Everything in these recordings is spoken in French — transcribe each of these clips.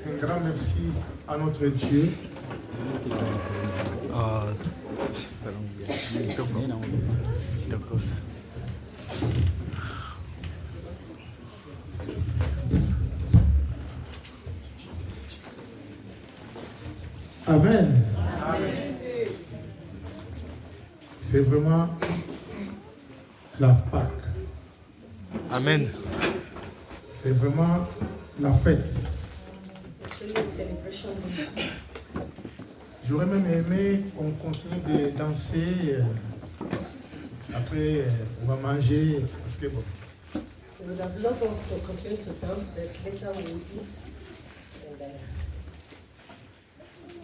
Un grand merci à notre Dieu. Amen. C'est vraiment la Pâque. Amen. C'est vraiment la fête. J'aurais même aimé qu'on continue de danser. Après, on va manger. Parce que bon. We would have loved us to continue to dance, but later we will eat. And,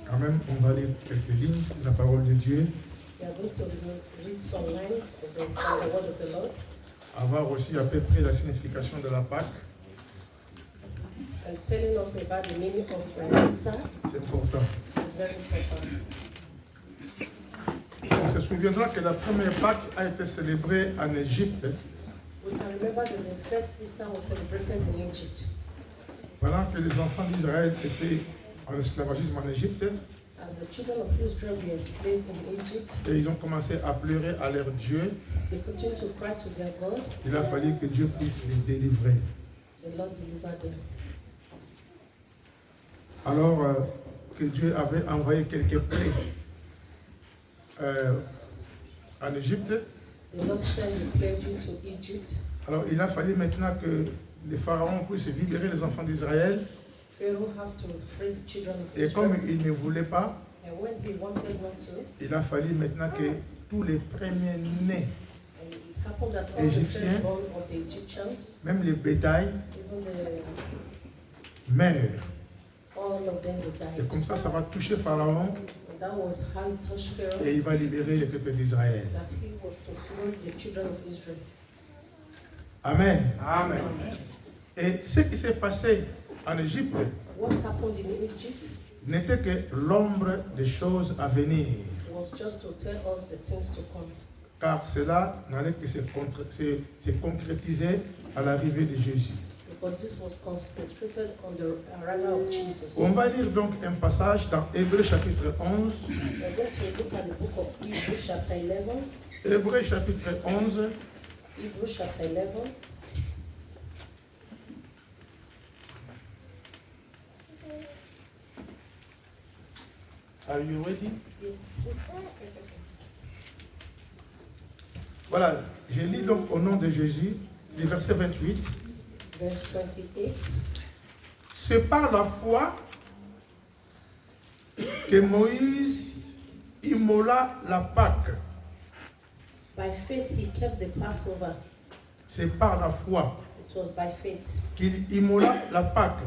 quand même, on va lire quelques lignes de la parole de Dieu. we are going to read some line from the word of the Lord. Avoir aussi à peu près la signification de la Pâque. And telling us about the meaning of Easter. C'est important. It's very important. On se souviendra que la première Pâque a été célébrée en Égypte. We can remember that the first Easter was celebrated in Egypt. Pendant que les enfants d'Israël étaient en esclavagisme en Égypte, As the children of Israel were enslaved in Egypt, et ils ont commencé à pleurer à leur Dieu, they continued to cry to their God. il a fallu que Dieu puisse les délivrer. The Lord delivered them. Alors que Dieu avait envoyé quelques plaies en Égypte, The Lord sent the plague to Egypt. alors il a fallu maintenant que les pharaons puissent libérer les enfants d'Israël. Pharaoh have to free the children of Et Israel. comme il ne voulait pas, And when he wanted not to, il a fallu maintenant que tous les premiers-nés, and it happened that all the Égyptiens, firstborn of the Egyptians, même les bétails, even the meurent. all of them would Et die. comme ça va toucher Pharaon And that was how it touched Pharaoh, et il va libérer le peuple d'Israël. that he was to free the children of Israel. Amen. Amen. Et ce qui s'est passé en Égypte What happened in Egypt n'était que l'ombre des choses à venir. was just to tell us the things to come. Car cela n'allait que se concrétiser à l'arrivée de Jésus. Because this was concentrated on the arrival of Jesus. On va lire donc un passage dans Hébreux chapitre 11. We're going to look at the book of Hebrews chapter 11. Hébreux chapitre 11. Hebrews chapter 11. Are you ready? Yes. Voilà, je lis donc au nom de Jésus, le verset 28. Verse 28. C'est par la foi que Moïse immola la Pâque. By faith he kept the Passover. C'est par la foi It was by faith qu'il immola la Pâque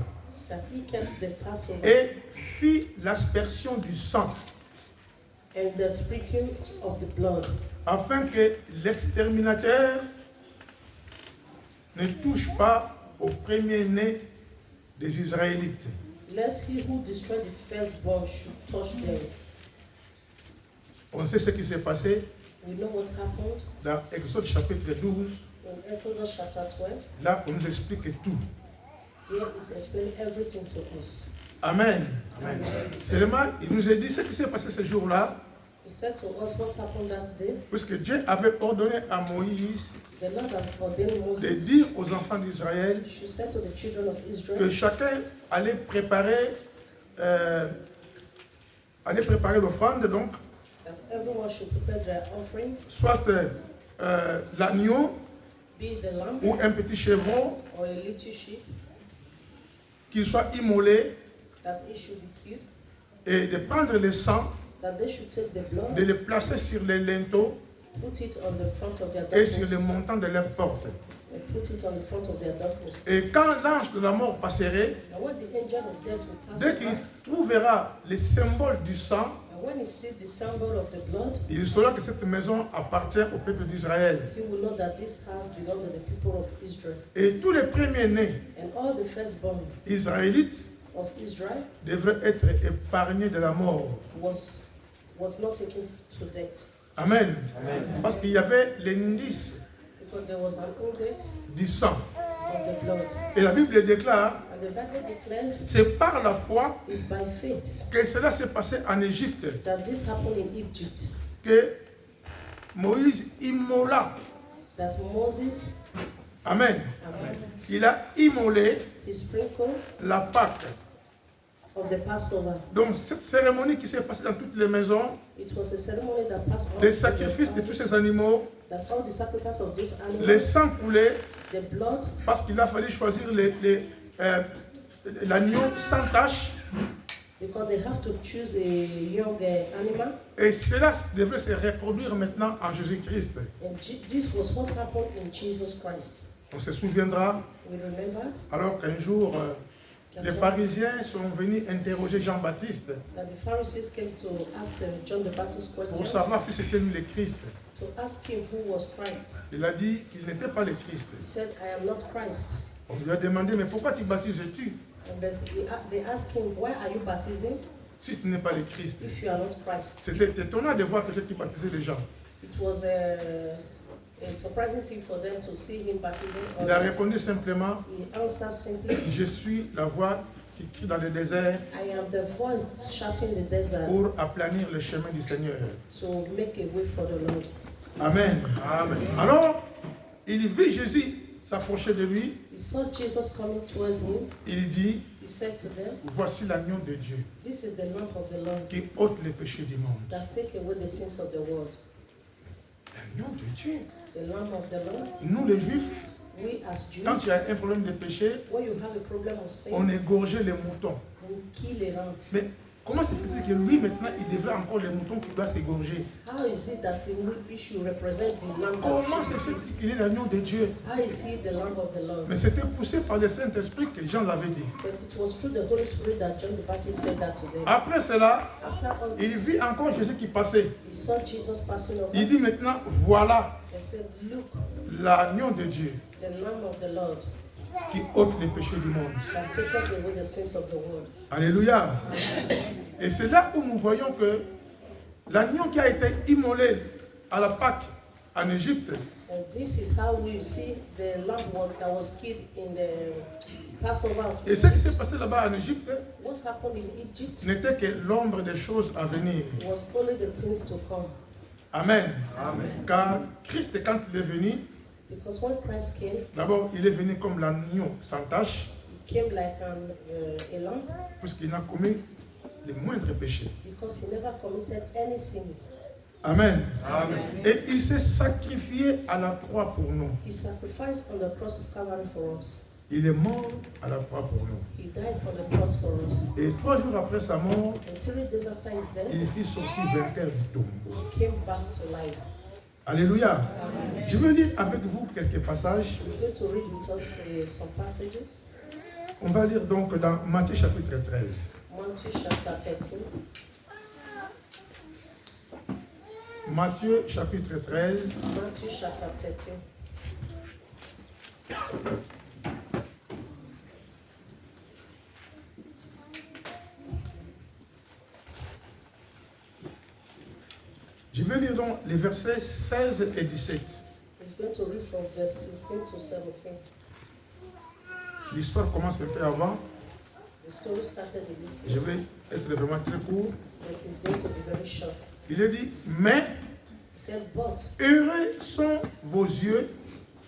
that he kept the Passover et fit l'aspersion du sang, and the sprinkling of the blood, afin que l'exterminateur ne touche pas au premier-né des Israélites. lest he who destroyed the firstborn should touch them. On sait ce qui s'est passé We know what happened dans Exode chapitre 12. in Exodus chapter 12. Là, on nous explique tout. There it explains everything to us. Amen. Amen. Seulement, il nous a dit ce qui s'est passé ce jour-là, He said to us what happened that day. puisque Dieu avait ordonné à Moïse The Lord had ordained de Moses. dire aux enfants d'Israël She said to the children of que Israel chacun allait préparer l'offrande, donc, that everyone should prepare their offering, soit l'agneau be the lamb ou un petit chevreau or a little sheep, qui soit immolé that it should be killed, et de prendre le sang, that they should take the de blood, le placer sur les linteaux put it on the front of their et sur le doorpost, montant de leur porte. and put it on the front of their doorpost. Et quand l'ange de la mort passerait, And when the angel of death will pass dès qu'il over, trouvera les symboles du sang, and when he sees the symbol of the blood, il saura que cette maison appartient au peuple d'Israël. he will know that this house belongs to the people of Israel. Et tous les premiers-nés And all the firstborn israélites of Israel devraient être épargnés de la mort. was not taken to death. Amen. Parce qu'il y avait l'indice Because there was an index du sang. of the blood. Et la Bible déclare And the Bible declares c'est par la foi it's by faith que cela s'est passé en Égypte, that this happened in Egypt. que Moïse immola. That Moses, Amen. Il a immolé he sprinkled la Pâque. of the Passover. Donc cette cérémonie qui s'est passée dans toutes les maisons, It was a ceremony that passed on les sacrifices de tous ces animaux, that all the sacrifice of this animal, les sangs coulés, the blood, parce qu'il a fallu choisir l'agneau sans tache. because they have to choose a young animal. Et cela devrait se reproduire maintenant en Jésus-Christ. And this was what happened in Jesus Christ. On se souviendra We remember alors qu'un jour, les pharisiens sont venus interroger Jean-Baptiste that the Pharisees came to ask John the Baptist pour question, savoir si c'était lui le Christ. to ask him who was Christ. Il a dit qu'il n'était pas le Christ. He said, I am not Christ. On lui a demandé, mais pourquoi tu baptises-tu And they asked him, why are you baptizing si tu n'es pas le Christ? if you are not Christ? C'était étonnant de voir quelqu'un qui baptisait les gens. It was a surprising thing for them to see him baptizing Il a others. répondu simplement, He answered simply, je suis la voix qui crie dans le désert I am the voice shouting in the desert pour aplanir le chemin du Seigneur. to make a way for the Lord. Amen. Amen. Alors, il vit Jésus s'approcher de lui. He saw Jesus coming towards him. Il dit, He said to them, voici l'agneau de Dieu this is the lamp of the Lord qui ôte les péchés du monde. that take away the sins of the world. L'agneau de Dieu. The lamp of the Lord. Nous les Juifs, We as Jews, quand il y a un problème de péché, when you have a problem of sin, on égorgeait les moutons. you kill a lamb. Mais comment se fait-il que lui maintenant, il devrait encore les moutons qui doivent s'égorger? How is it that we should represent the lamb Comment of se God? fait-il qu'il est l'agneau de Dieu? How is he the lamb of the Lord? Mais c'était poussé par le Saint-Esprit que Jean l'avait dit. But it was through the Holy Spirit that John the Baptist said that to them. Après cela, After all il this, vit encore Jésus qui passait. he saw Jesus passing over. Il dit maintenant, voilà He said, look, l'agneau de Dieu the lamb of the Lord qui ôte les péchés du monde. that taketh away the sins of the world. Alléluia. Et c'est là où nous voyons que l'agneau qui a été immolé à la Pâque en Égypte And this is how we see the lamb that was killed in the Passover of et ce qui s'est Egypt. passé là-bas en Égypte What happened in Egypt n'était que l'ombre des choses à venir. was only the things to come. Amen. Car Christ, quand il est venu, Because when Christ came, d'abord il est venu comme l'agneau sans tache, he came like a lamb puisqu'il n'a commis les moindres péchés. because he never committed any sins. Amen. Et il s'est sacrifié à la croix pour nous. He sacrificed on the cross of Calvary for us. Il est mort à la croix pour nous. He died on the cross for us. Et 3 jours après sa mort, And 3 days after his death, il fit sortir vainqueur du tombeau. he came back to life. Alléluia. Je veux lire avec vous quelques passages. He's going to read with us some passages. On va lire donc dans Matthieu chapitre 13. Matthew chapter 13. Matthieu chapitre 13. Matthew chapter 13. Je vais lire donc les versets 16 et 17. He's going to read from verse 16 to 17. L'histoire commence un peu avant. The story started a Je little, vais être vraiment très court. but it's going to be very short. Il est dit, mais He said, but heureux sont vos yeux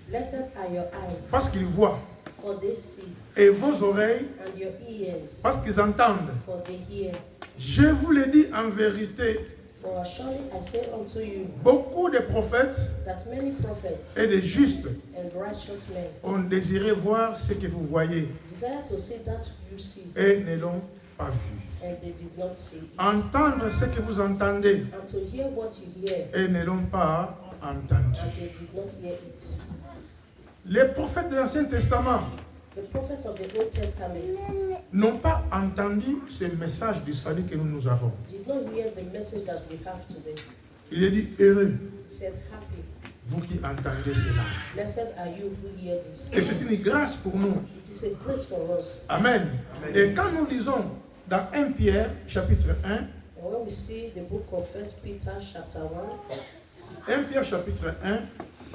blessed are your eyes, parce qu'ils voient, for they see, et vos oreilles and your ears, parce qu'ils entendent. for they hear. Je vous le dis en vérité, For surely I say unto you, beaucoup de prophètes that many prophets et de justes and righteous men ont désiré voir ce que vous voyez desire to see that you see, et ne l'ont pas vu. and they did not see it, Entendre ce que vous entendez and to hear what you hear, et ne l'ont pas entendu. and they did not hear it. Les prophètes de l'Ancien Testament The prophets of the Old Testament n'ont pas entendu ce message du salut que nous avons. did not hear the message that we have today. Il est dit heureux, He said, happy, vous qui entendez cela. blessed are you who hear Et this. c'est une grâce pour nous. It is a grace for us. Amen. Et quand nous lisons dans 1 Pierre, chapitre 1, And when we see the book of 1 Peter chapter 1, 1 Pierre, chapitre 1, 1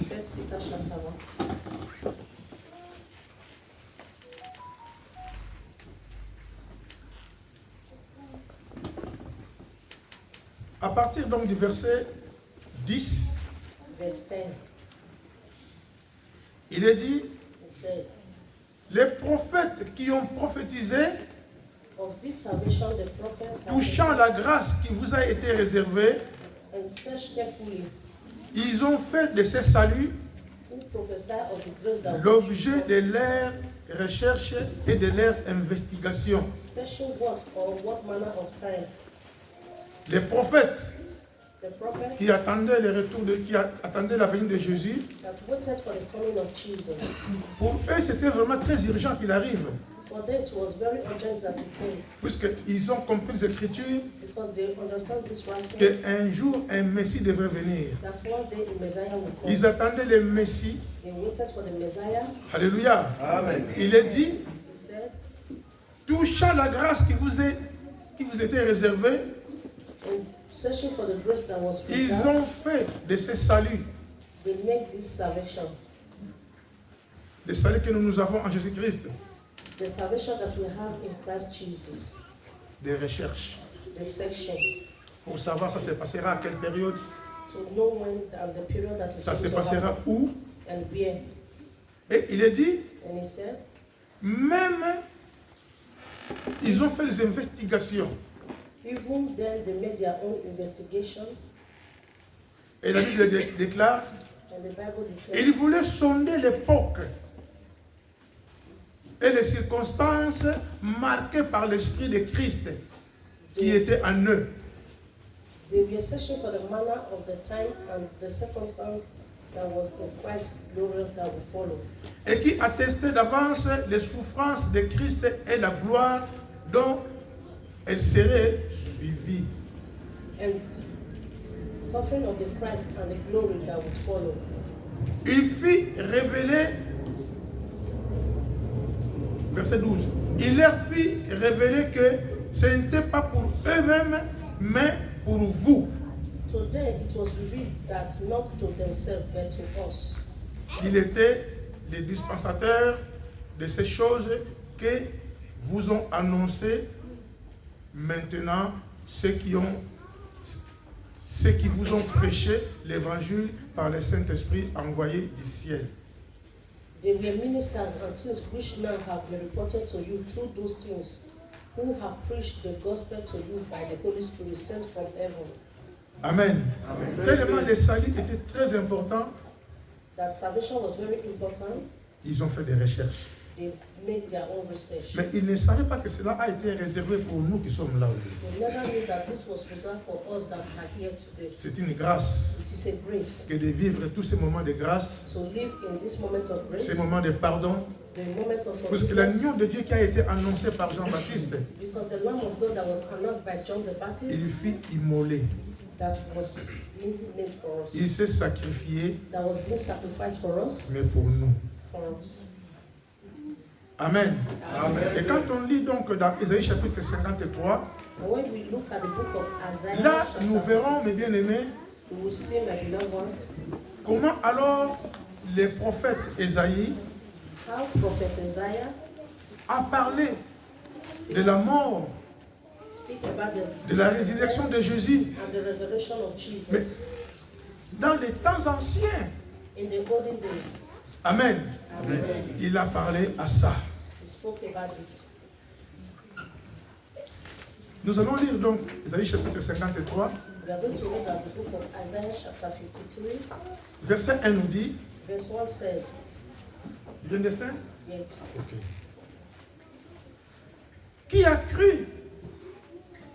Peter chapter 1, partir donc du verset 10, verse 10, il est dit, it said, les prophètes qui ont prophétisé, of this salvation the prophets have touchant la grâce qui vous a été réservée, and search carefully ils ont fait de ces saluts who prophesy of the grace that l'objet de leur recherche et de leur investigation. searching what or what manner of time Les prophètes the prophets qui attendaient le retour qui attendaient la venue de Jésus, that waited for the coming of Jesus. pour eux c'était vraiment très urgent qu'il arrive, For them it was very urgent that he came puisqu'ils ont compris les Écritures because they understand this writing qu'un jour un Messie devrait venir. that one day a Messiah will come. Ils attendaient le Messie. They waited for the Messiah. Alléluia. Amen. Il est dit, He said, touchant la grâce qui vous était réservée, and searching for the grace that was ils reserved, ont fait de ce salut, they make this salvation. le salut que nous avons en Jésus-Christ, The salvation that we have in Christ Jesus. des recherches, The section. pour savoir ça se passera à quelle période, To know when and the period that is ça se going to passera happen où. and where. Et il est dit, And he said, même, ils ont fait des investigations. even then they made their own investigation, Et la Bible déclare, and the Bible declares ils voulaient sonder l'époque et les circonstances marquées par l'Esprit de Christ qui était en eux. they were searching for the manner of the time and the circumstance that was in Christ glorious that will follow, Et qui attestait d'avance les souffrances de Christ et la gloire dont elles seraient suivies. and suffering of the Christ and the glory that would follow. Il fit révéler, verset 12, il leur fit révéler que ce n'était pas pour eux-mêmes, mais pour vous. So then it was revealed that not to themselves but to us. Il était le dispensateur de ces choses que vous ont annoncées maintenant ceux qui vous ont prêché l'évangile par le Saint-Esprit envoyé du ciel. They were ministers and things which now have been reported to you through those things who have preached the gospel to you by the Holy Spirit sent from heaven. Amen. Tellement le salut était très important, That salvation was very important. ils ont fait des recherches. They made their own research. Mais ils ne savaient pas que cela a été réservé pour nous qui sommes là aujourd'hui. They never knew that this was reserved for us that are here today. C'est une grâce It is a grace. que de vivre tous ces moments de grâce, To live in this moment of grace, ces moments de pardon, the moment of parce que forgiveness, l'agneau de Dieu qui a été annoncé par Jean-Baptiste, because the Lamb of God that was announced by John the il Baptist, fut immolé. that was being made for us, Il s'est sacrifié, that was being sacrificed for us, mais pour nous. for us. Amen. Amen. Et quand on lit donc dans Ésaïe chapitre 53, And when we look at the book of Isaiah, là chapter nous verrons, mes 52, bien-aimés, we will see, my beloved ones, comment alors le prophète Ésaïe how Prophet Isaiah a parlé de la mort, speak about de la résurrection de Jésus and the resurrection of Jesus Mais- dans les temps anciens. in the olden days. Amen. Amen. Il a parlé à ça. He spoke about this. Nous allons lire donc Ésaïe chapitre 53, We are going to read at the book of Isaiah, chapter 53, verset 1 nous dit, verse 1 says, you understand? Yet, Ok. Qui a cru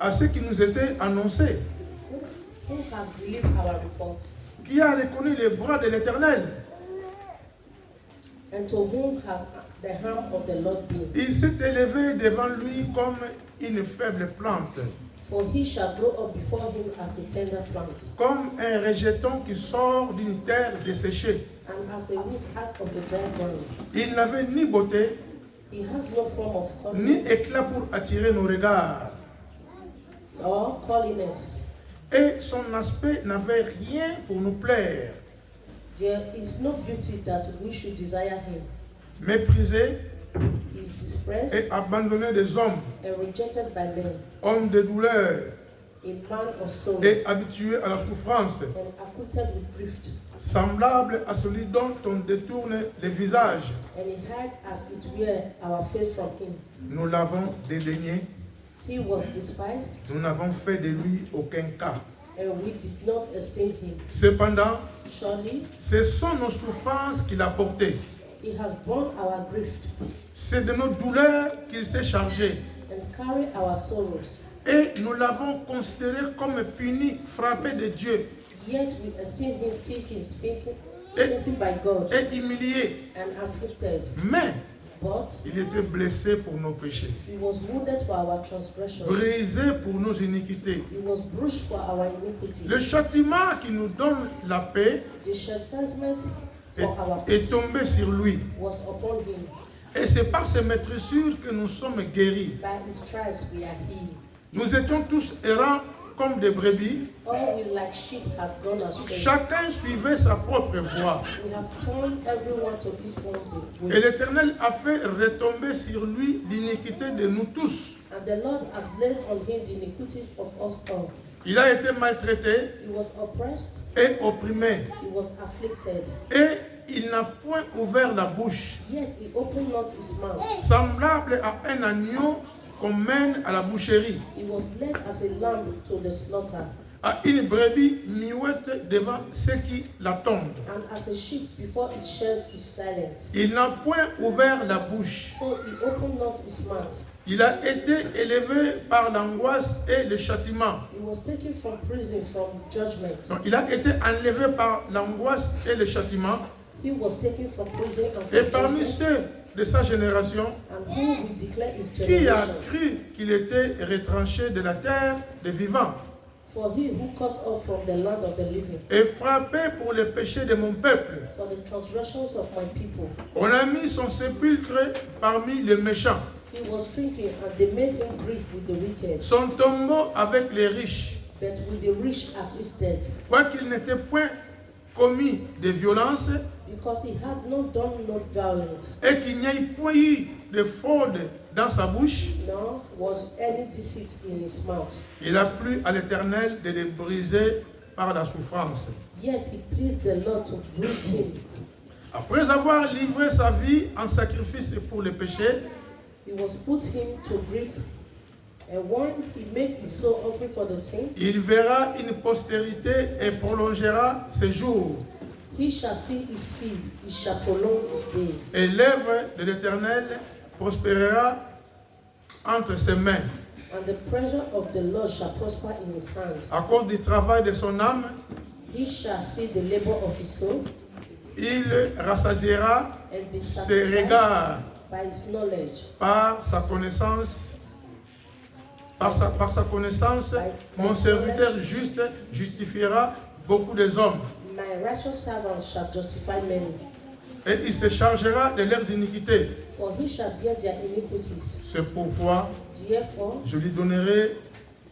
à ce qui nous était annoncé? who have believed our report, Qui a reconnu les bras de l'Éternel? and to whom has the hand of the Lord been? Il s'est élevé devant lui comme une faible plante, For he shall grow up before him as a tender plant, comme un rejeton qui sort d'une terre desséchée. and as a root out of the dry ground. Il n'avait ni beauté, He has no form of ni comeliness éclat pour attirer nos regards. or calliness. Et son aspect n'avait rien pour nous plaire. There is no beauty that we should desire him. Méprisé He is despised et abandonné des hommes, and rejected by men, homme de douleur, a man of sorrow, et habitué à la souffrance, and acquainted with grief. semblable à celui dont on détourne le visage. And he hid as it were our face from him. Nous l'avons dédaigné, He was despised, nous n'avons fait de lui aucun cas. and we did not esteem him. Cependant, Surely ce sont nos souffrances qu'il a portées. he has borne our grief C'est de nos douleurs qu'il s'est chargé. and carried our sorrows. Et nous l'avons considéré comme puni, frappé de Dieu Yet we esteem him stricken by God et humilié. and afflicted. Mais But il était blessé pour nos péchés, he was wounded for our transgressions. brisé pour nos iniquités. He was bruised for our iniquities. Le châtiment qui nous donne la paix The chastisement est, for our est peace tombé sur lui. was upon him. Et c'est par ses maîtressures que nous sommes guéris. By his stripes we are healed. Nous étions tous errants comme des brebis. All we like sheep have gone astray. Chacun suivait sa propre voie. We have turned everyone to his own Et way. l'Éternel a fait retomber sur lui l'iniquité de nous tous. And the Lord has laid on him the iniquities of us all. Il a été maltraité He was oppressed, et opprimé. he was afflicted, Et il n'a point ouvert la bouche. yet he opened not his mouth. Semblable à un agneau qu'on mène à la boucherie, He was led as a lamb to the slaughter, à une brebis muette devant ceux qui l'attendent. and as a sheep before its shears is silent. Il n'a point ouvert la bouche. So he opened not his mouth. Il a été élevé par l'angoisse et le châtiment. He was taken from prison, from judgment. Donc, il a été enlevé par l'angoisse et le châtiment. He was taken from prison and Et from parmi judgment. ceux de sa génération, And who will declare his qui a generation? cru qu'il était retranché de la terre des vivants For he who cut off from the land of the living, et frappé pour les péchés de mon peuple. for the transgressions of my people. On a mis son sépulcre parmi les méchants, He was drinking, and they made him grieve with the wicked, son tombeau avec les riches, but with the rich at his death, quoiqu'il n'était point commis de violence because he had not done no violence, et qu'il n'y ait point eu de fraude dans sa bouche. nor was any deceit in his mouth. Il a plu à l'Éternel de les briser par la souffrance. Yet he pleased the Lord to bruise him. Après avoir livré sa vie en sacrifice pour les péchés, He was put him to grief, and when he made his soul offering for the sin, il verra une postérité et prolongera ses jours. he shall see his seed, he shall prolong his days. Et l'œuvre de l'Éternel prospérera entre ses mains. And the pleasure of the Lord shall prosper in his hand. À cause du travail de son âme, He shall see the labor of his soul, il rassasiera and be ses satisfied regards by his knowledge. par sa connaissance. Par sa connaissance, mon serviteur juste justifiera beaucoup des hommes. My righteous servant shall justify many, Et il se chargera de leurs iniquités. for he shall bear their iniquities. C'est pourquoi Therefore, je lui donnerai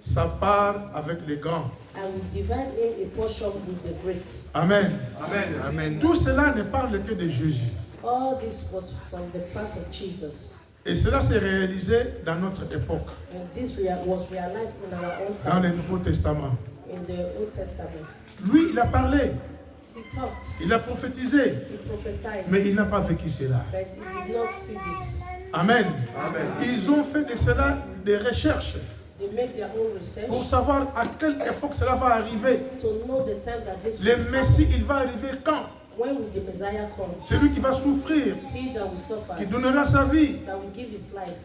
sa part avec les grands. I will divide him a portion with the great. Amen. Amen. Amen. Tout cela ne parle que de Jésus. All this was from the part of Jesus, Et cela s'est réalisé dans notre époque, and this was realized in our own dans le time, Nouveau Testament. in the Old Testament. Lui, il a parlé, He talked, il a prophétisé, he prophesied, mais il n'a pas vécu cela. but he did not see this. Amen. Amen. Ils ont fait de cela des recherches They make their own research pour savoir à quelle époque cela va arriver. to know the time that this Le will Messie, happen. il va arriver quand? When will the Messiah come? C'est lui qui va souffrir, He that will suffer, qui donnera sa vie. that will give his life.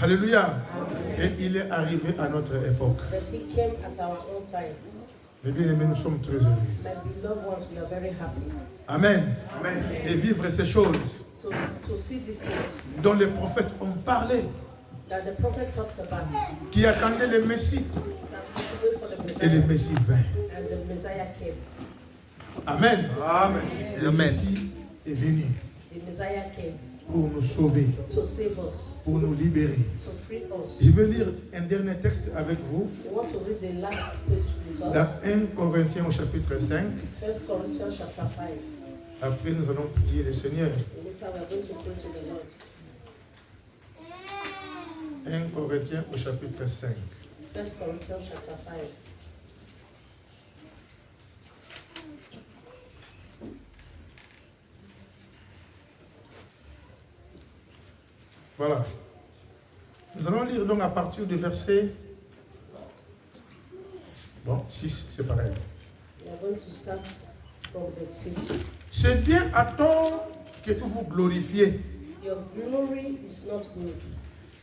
Alléluia. Amen. Et il est arrivé à notre époque. But he came at our own time. Mes bien-aimés, nous sommes très heureux. My beloved ones, we are very happy Amen. Et vivre ces choses to see these things dont les prophètes ont parlé, that the prophet talked about. qui attendaient le Messie. That we should wait for the Et le Messiah, Messie vint. and the Messiah came. Amen. Amen. Le Amen. Messie est venu The Messiah came pour nous sauver, to save us, pour nous libérer. to free us. Je vais lire un dernier texte avec vous We want to read the last page with dans us. 1 Corinthiens au chapitre 5. 1 Corinthians chapter 5. Après, nous allons prier le Seigneur. Later we are going to pray to the Lord. 1 Corinthiens au chapitre 5. 1 Corinthians chapter 5. Voilà. Nous allons lire donc à partir du verset 6, c'est pareil. We are going to start from verse 6. C'est bien à tort que vous vous glorifiez. Your glory is not good.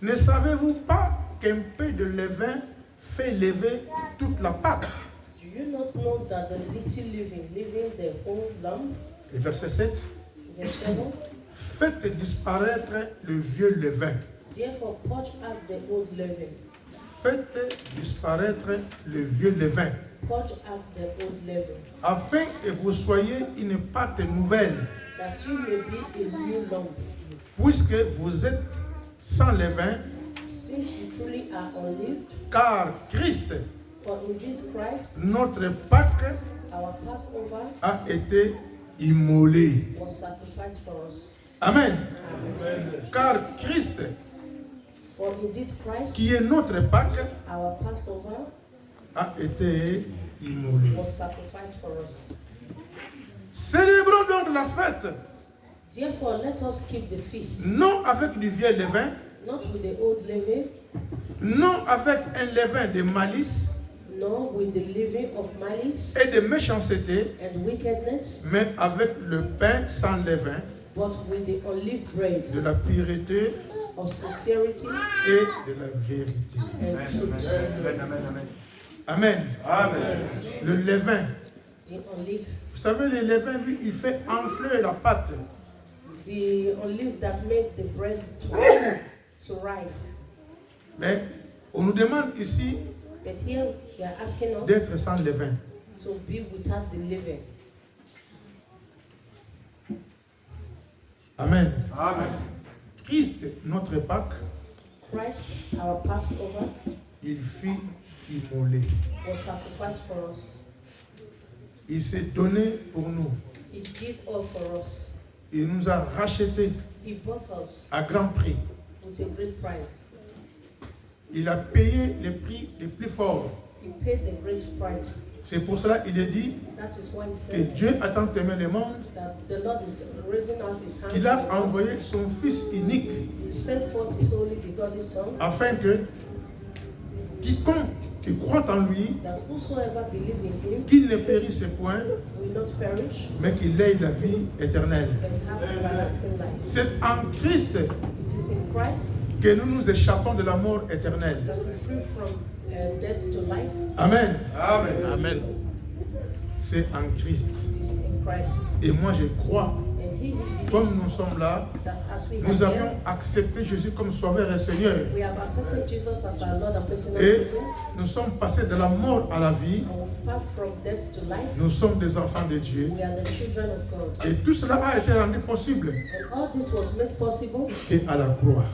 Ne savez-vous pas qu'un peu de levain fait lever toute la pâte? Do you not know that the little leaving the whole lump? Et verset 7. Verse 7. Faites disparaître le vieux levain. Therefore purge out the old leaven. Faites disparaître le vieux levain, Purge out the old leaven, afin que vous soyez une pâte nouvelle, that you may be a new lump. puisque vous êtes sans levain, Since you truly are unleavened, car Christ, for indeed Christ, notre Pâque, our Passover, a été immolé. was sacrificed for us. Amen. Amen. Car Christ, For indeed Christ, qui est notre Pâque, our Passover, a été immolé. was sacrificed for us. Célébrons donc la fête, Therefore let us keep the feast, non avec du vieux levain, not with the old leaven, non avec un levain de malice nor with the leaven of malice et de méchanceté, and wickedness, mais avec le pain sans levain, but with the unleavened bread de la pureté of sincerity et de la vérité. and truth. Amen. Amen. Le levain. The unleavened, Vous savez, le levain, lui, il fait enfler la pâte. the unleavened that made the bread to rise. Mais on nous demande ici But here they are asking us d'être sans levain. to be without the leaven. Amen. Amen. Christ, notre Pâque, Christ, our Passover, il fut immolé. was sacrificed for us. Il s'est donné pour nous. He gave all for us. Il nous a rachetés He bought us à grand prix. with a great price. Il a payé les prix les plus forts. He paid the great price. C'est pour cela qu'il est dit That is why he que said Dieu a tant aimé le monde that the Lord is raising out his hand. qu'il a envoyé son Fils unique He sent forth his only begotten Son, afin que quiconque qui croit en lui, that whosoever believes in him qu'il ne périsse point, will not perish, mais qu'il ait la vie éternelle. but have everlasting life. C'est en Christ It is in Christ que nous nous échappons de la mort éternelle. that we free from death to life. Amen. Amen. Amen. C'est en Christ. It is in Christ. Et moi je crois, And he who comme believes nous sommes là, that as we nous are avions here, accepté Jésus comme Sauveur et Seigneur. we have accepted Jesus as our Lord and personal Et Savior, nous sommes passés de la mort à la vie. and we've passed from death to life. Nous sommes des enfants de Dieu. We are the children of God. Et tout cela a été rendu possible And all this was made possible qu'à la croix.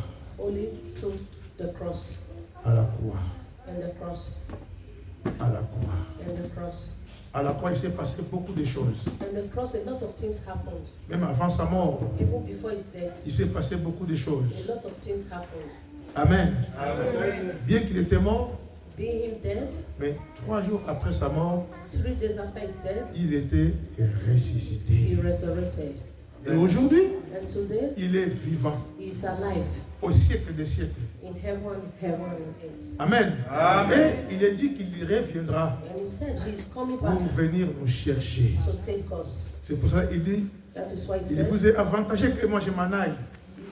only through the cross, À la croix. and the cross, À la croix. and the cross. À la croix, il s'est passé beaucoup de choses. And the cross, a lot of things happened. Même avant sa mort, Even before his death, il s'est passé beaucoup de choses. a lot of things happened. Amen. Amen. Bien qu'il était mort, Being him dead, mais 3 jours après sa mort, 3 days after his death, il était ressuscité. he resurrected. Et aujourd'hui, And today, il est vivant he is alive au siècle des siècles. in heaven and earth. Amen. Amen. Et il est dit qu'il reviendra And he said he is coming pour back venir nous chercher. to take us. C'est pour ça qu'il dit, That is why he il said, vous est avantagé que moi je m'en aille.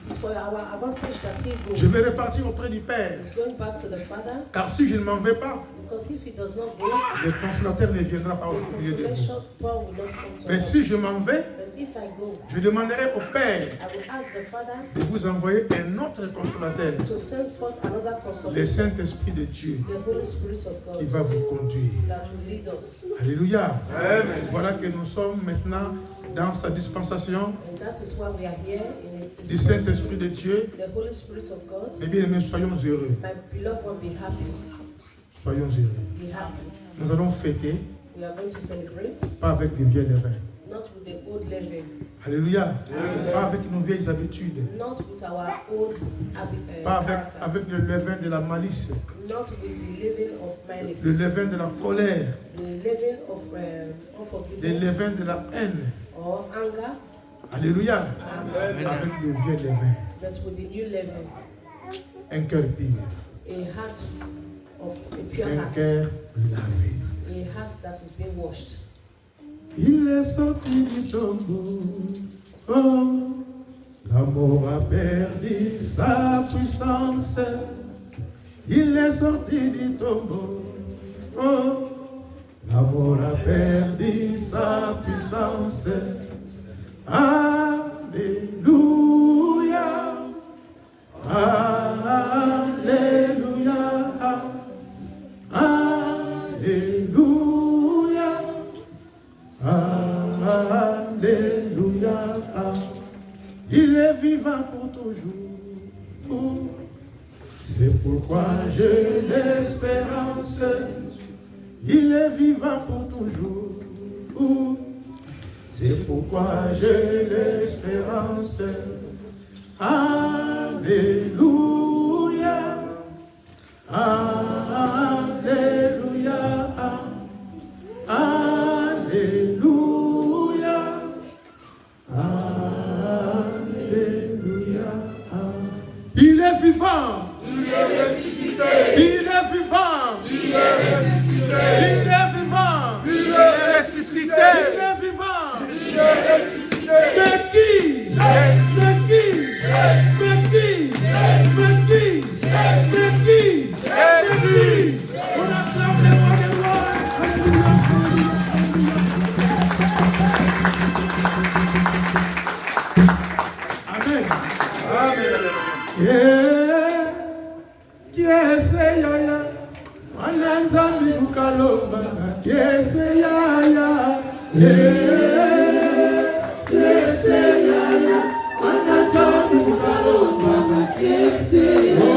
it is for our advantage that he Je goes. vais repartir auprès du Père. He's going back to the Father, Car si je ne m'en vais pas, because if he does not go, le consolateur ne viendra pas au milieu de vous. consolation power will not come to Mais us. si je m'en vais, But if I go, je demanderai au Père I will ask the Father de vous envoyer un autre consolateur, to send forth another le consolator, Saint-Esprit de Dieu, the Holy Spirit of qui God, va vous conduire. that will lead us. Alléluia. Amen. Voilà que nous sommes maintenant dans sa dispensation And that is why we are here in du Saint-Esprit de Dieu. the Holy Spirit of God. Eh bien, aimés, soyons heureux. My beloved one, be happy. Soyons heureux. Be happy. Nous allons fêter, We are going to celebrate, pas avec des vieux levains. not with the old leaven, Alléluia. Pas avec nos vieilles habitudes. not with our old Pas characters, avec le levain de la malice. not with the leaven of malice, Le levain de la colère. the leaven of Le unforgiveness levain de la haine. or anger, Alléluia. Amen. Avec le vieux levain. but with the new leaven, Un cœur pire. a heart of a pure Un heart, cœur lavé. a heart that is being washed. Il est sorti du tombeau. Oh, l'amour a perdu sa puissance. Il est sorti du tombeau. Oh, l'amour a perdu sa puissance. Alléluia. Alléluia. Alléluia. Alléluia. Il est vivant pour toujours. C'est pourquoi j'ai l'espérance. Il est vivant pour toujours. C'est pourquoi j'ai l'espérance. Alléluia. Alléluia. Alléluia. Alléluia. Il est vivant. Il est ressuscité. Il est vivant. Il est ressuscité. Il est vivant. Il est ressuscité. Il est vivant. Il est ressuscité. Mais qui? Mais qui? Mais qui? Mais qui? Mais qui? Mais qui? On acclame les rois des rois. Amen. Amen. Yeah. Kiese yaya. Ananza mibukaloma. Kiese yaya. Yeah. Kiese yaya. Ananza mibukaloma. Kiese yaya.